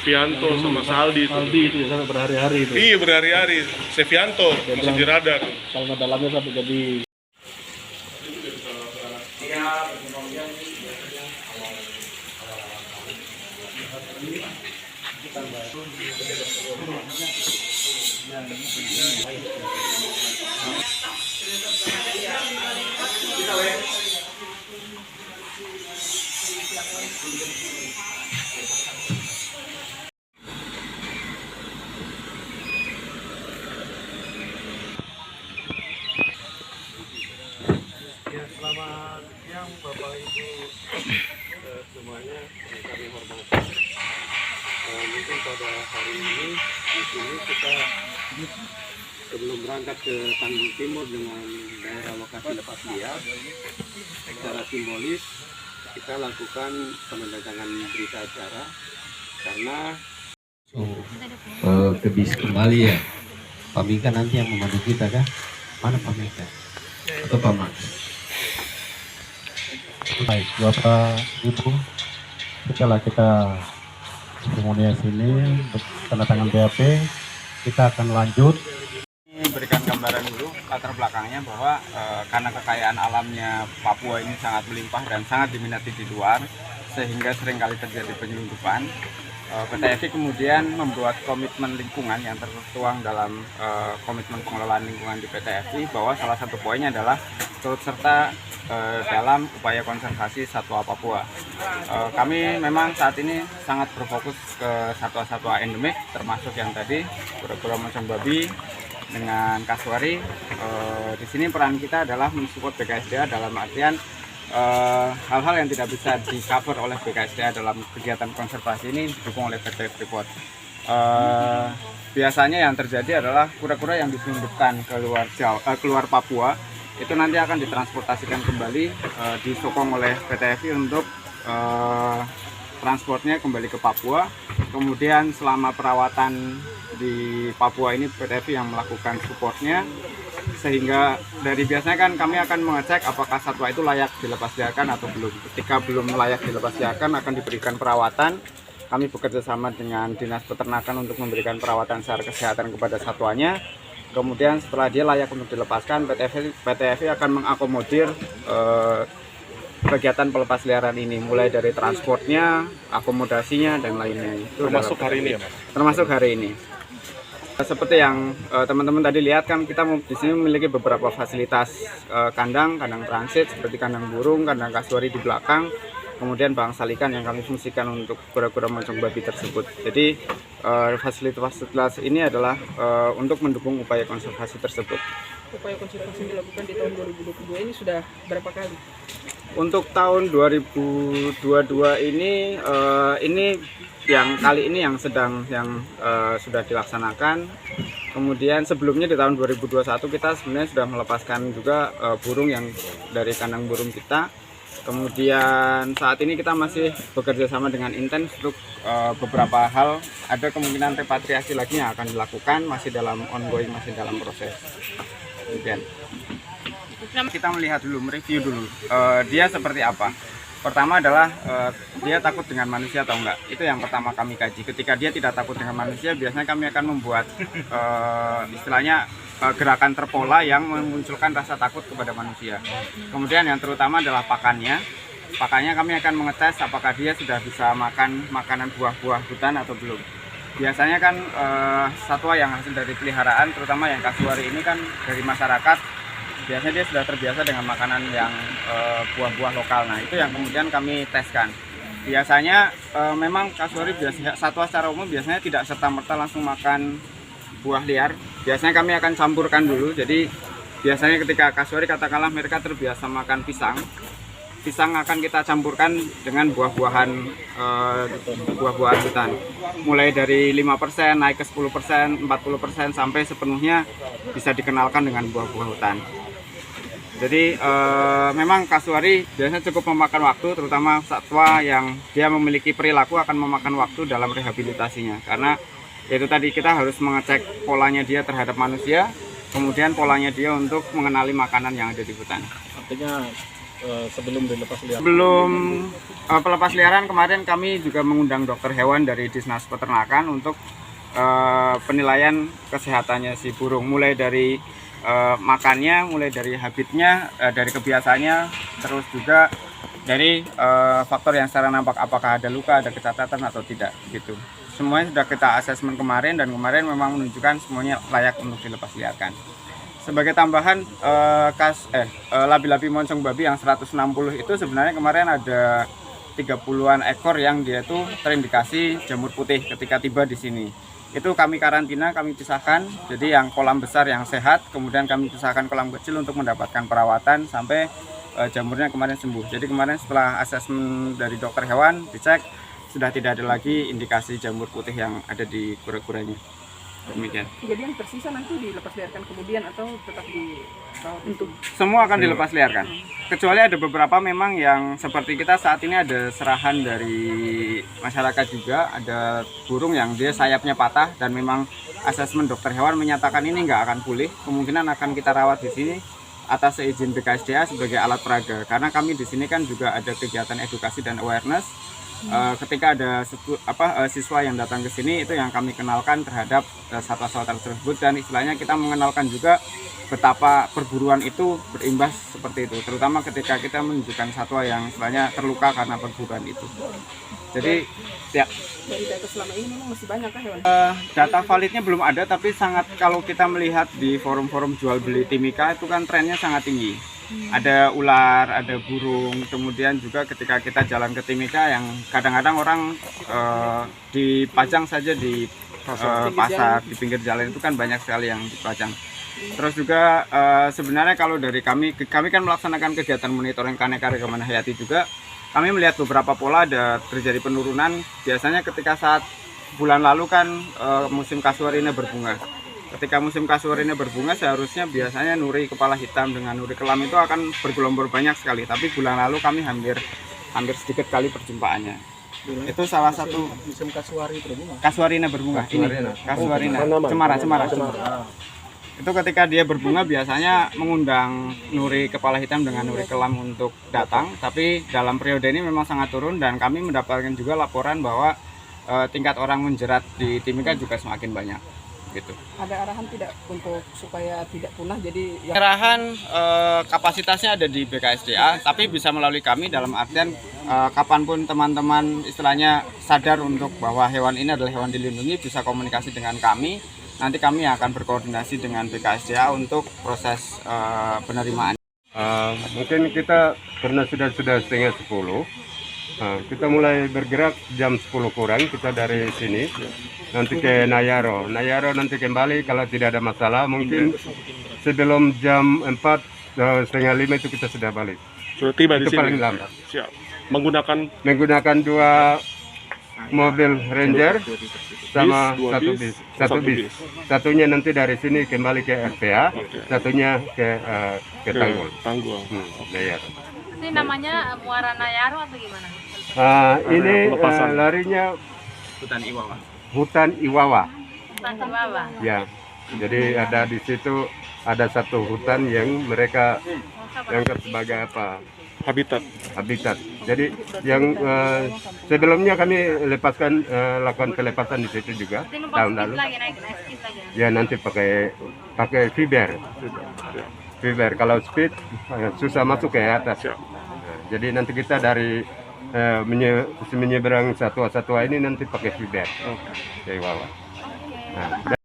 Sevianto sama Saldi itu. Saldi itu ya, sampai berhari-hari itu. Iya berhari-hari. Sevianto masih di radar. Kalau dalamnya sampai jadi Ya, selamat siang Bapak Ibu semuanya yang kami hormati. Mungkin pada hari ini di sini kita sebelum berangkat ke Tanjung Timur dengan daerah lokasi lepas liar, secara simbolis kita lakukan penandatangan berita acara karena ke bis kembali ya. Pak Mika nanti yang memandu kita kah? Mana Pak Mika? Atau Pak Mas? baik, Bapak Ibu, setelah kita seremoniasi ini untuk tanda tangan BAP, kita akan lanjut. Berikan gambaran dulu latar belakangnya bahwa karena kekayaan alamnya Papua ini sangat melimpah dan sangat diminati di luar, sehingga seringkali terjadi penyelundupan. PT FI kemudian membuat komitmen lingkungan yang tertuang dalam komitmen pengelolaan lingkungan di PT FI, bahwa salah satu poinnya adalah turut serta dalam upaya konservasi satwa Papua. Kami memang saat ini sangat berfokus ke satwa-satwa endemik, termasuk yang tadi kura-kura mocong babi dengan kasuari. Di sini peran kita adalah mensupport BKSDA dalam artian hal-hal yang tidak bisa di cover oleh BKSDA dalam kegiatan konservasi ini didukung oleh PT Freeport. Biasanya yang terjadi adalah kura-kura yang diselundupkan keluar Papua itu nanti akan ditransportasikan kembali, disokong oleh PT FI untuk transportnya kembali ke Papua. Kemudian selama perawatan di Papua ini PT FI yang melakukan supportnya, sehingga dari biasanya kan kami akan mengecek apakah satwa itu layak dilepasliarkan atau belum. Ketika belum layak dilepasliarkan akan diberikan perawatan. Kami bekerja sama dengan Dinas Peternakan untuk memberikan perawatan secara kesehatan kepada satwanya. Kemudian setelah dia layak untuk dilepaskan, PT FI akan mengakomodir kegiatan pelepasliaran ini, mulai dari transportnya, akomodasinya, dan lainnya. Itu Termasuk hari ini ya Mas? Termasuk hari ini. Seperti yang teman-teman tadi lihat kan, kita di sini memiliki beberapa fasilitas kandang transit seperti kandang burung, kandang kasuari di belakang, kemudian bangsal ikan yang kami fungsikan untuk kura-kura mocong babi tersebut. Jadi fasilitas ini adalah untuk mendukung upaya konservasi tersebut. Upaya konservasi yang dilakukan di tahun 2022 ini sudah berapa kali? Untuk tahun 2022 ini yang kali ini yang sudah dilaksanakan. Kemudian sebelumnya di tahun 2021 kita sebenarnya sudah melepaskan juga burung yang dari kandang burung kita. Kemudian saat ini kita masih bekerja sama dengan intens untuk beberapa hal. Ada kemungkinan repatriasi lagi yang akan dilakukan, masih dalam ongoing, masih dalam proses. Kemudian kita melihat dulu, mereview dulu dia seperti apa. Pertama adalah dia takut dengan manusia atau enggak. Itu yang pertama kami kaji. Ketika dia tidak takut dengan manusia, biasanya kami akan membuat istilahnya gerakan terpola yang memunculkan rasa takut kepada manusia. Kemudian yang terutama adalah pakannya. Pakannya kami akan mengetes apakah dia sudah bisa makan makanan buah-buah hutan atau belum. Biasanya kan satwa yang hasil dari peliharaan, terutama yang kasuari ini kan dari masyarakat, biasanya dia sudah terbiasa dengan makanan yang buah-buah lokal. Nah itu yang kemudian kami teskan. Biasanya memang kasuari satwa secara umum biasanya tidak serta-merta langsung makan buah liar. Biasanya kami akan campurkan dulu. Jadi biasanya ketika kasuari katakanlah mereka terbiasa makan pisang, pisang akan kita campurkan dengan buah-buahan hutan. Mulai dari 5% naik ke 10%, 40% sampai sepenuhnya bisa dikenalkan dengan buah-buah hutan. Jadi memang kasuari biasanya cukup memakan waktu, terutama satwa yang dia memiliki perilaku akan memakan waktu dalam rehabilitasinya. Karena itu tadi kita harus mengecek polanya dia terhadap manusia, kemudian polanya dia untuk mengenali makanan yang ada di hutan. Artinya sebelum dilepas liar? Sebelum pelepas liaran kemarin kami juga mengundang dokter hewan dari Dinas Peternakan untuk penilaian kesehatannya si burung, mulai dari makannya, mulai dari habitnya, dari kebiasaannya, terus juga dari faktor yang secara nampak apakah ada luka, ada kecacatan atau tidak gitu. Semuanya sudah kita asesmen kemarin dan kemarin memang menunjukkan semuanya layak untuk dilepas liarkan. Sebagai tambahan, labi-labi moncong babi yang 160 itu sebenarnya kemarin ada 30-an ekor yang dia itu terindikasi jamur putih ketika tiba di sini. Itu kami karantina, kami pisahkan. Jadi yang kolam besar yang sehat, kemudian kami pisahkan kolam kecil untuk mendapatkan perawatan sampai jamurnya kemarin sembuh. Jadi kemarin setelah asesmen dari dokter hewan dicek, sudah tidak ada lagi indikasi jamur putih yang ada di kura-kuranya. Demikian. Jadi yang tersisa nanti dilepas liarkan kemudian atau tetap di untuk Semua akan dilepas liarkan. Kecuali ada beberapa memang yang seperti kita saat ini ada serahan dari masyarakat juga, ada burung yang dia sayapnya patah dan memang asesmen dokter hewan menyatakan ini nggak akan pulih, kemungkinan akan kita rawat di sini atas seizin BKSDA sebagai alat peraga. Karena kami di sini kan juga ada kegiatan edukasi dan awareness. Ketika ada siswa yang datang ke sini, itu yang kami kenalkan terhadap satwa-satwa tersebut, dan istilahnya kita mengenalkan juga betapa perburuan itu berimbas seperti itu, terutama ketika kita menunjukkan satwa yang istilahnya terluka karena perburuan itu. Jadi ya, dari data selama ini memang masih banyak kah hewan? data validnya belum ada, tapi sangat, kalau kita melihat di forum-forum jual beli timika itu kan trennya sangat tinggi. Ada ular, ada burung, kemudian juga ketika kita jalan ke timika yang kadang-kadang orang dipajang saja di pasar, di pinggir jalan itu kan banyak sekali yang dipajang. Terus juga sebenarnya kalau dari kami kan melaksanakan kegiatan monitoring keanekaragaman hayati juga, kami melihat beberapa pola ada terjadi penurunan. Biasanya ketika saat bulan lalu kan musim kasuarina berbunga. Ketika musim kasuarina berbunga seharusnya biasanya nuri kepala hitam dengan nuri kelam itu akan bergelombor banyak sekali. Tapi bulan lalu kami hampir sedikit kali perjumpaannya. Itu salah satu Musim kasuari berbunga. kasuarina berbunga. Ini kasuarina, cemara. Itu ketika dia berbunga biasanya mengundang nuri kepala hitam dengan nuri kelam untuk datang. Tapi dalam periode ini memang sangat turun dan kami mendapatkan juga laporan bahwa tingkat orang menjerat di timika juga semakin banyak. Gitu. Ada arahan tidak untuk supaya tidak punah, jadi Arahan kapasitasnya ada di BKSDA, tapi bisa melalui kami dalam artian kapanpun teman-teman istilahnya sadar untuk bahwa hewan ini adalah hewan dilindungi, bisa komunikasi dengan kami. Nanti kami akan berkoordinasi dengan BKSDA untuk proses penerimaan. Mungkin kita karena sudah setengah 10, kita mulai bergerak jam 10 kurang, kita dari sini nanti ke Nayaro nanti kembali kalau tidak ada masalah, mungkin sebelum jam 4 setengah 5 itu kita sudah balik. Sudah tiba di Itu sini. paling lambat. Siap. Menggunakan 2 mobil Ranger sama satu bis. Satunya nanti dari sini kembali ke RPA, satunya ke Tanggul. Nayaro. Ini namanya Muara Nayaro atau gimana? Ini larinya Hutan Iwawa. hutan Iwawa. Hutan Iwawa. Ya, jadi ada di situ ada satu hutan yang mereka anggap sebagai apa? Habitat. Jadi yang sebelumnya kami lakukan pelepasan di situ juga tahun lalu. Naik skip lagi. Ya nanti pakai fiber. Kalau speed susah masuk ke atas. Nah, jadi nanti kita dari menyeberang satwa-satwa ini nanti pakai fiber. Dari bawah. Nah,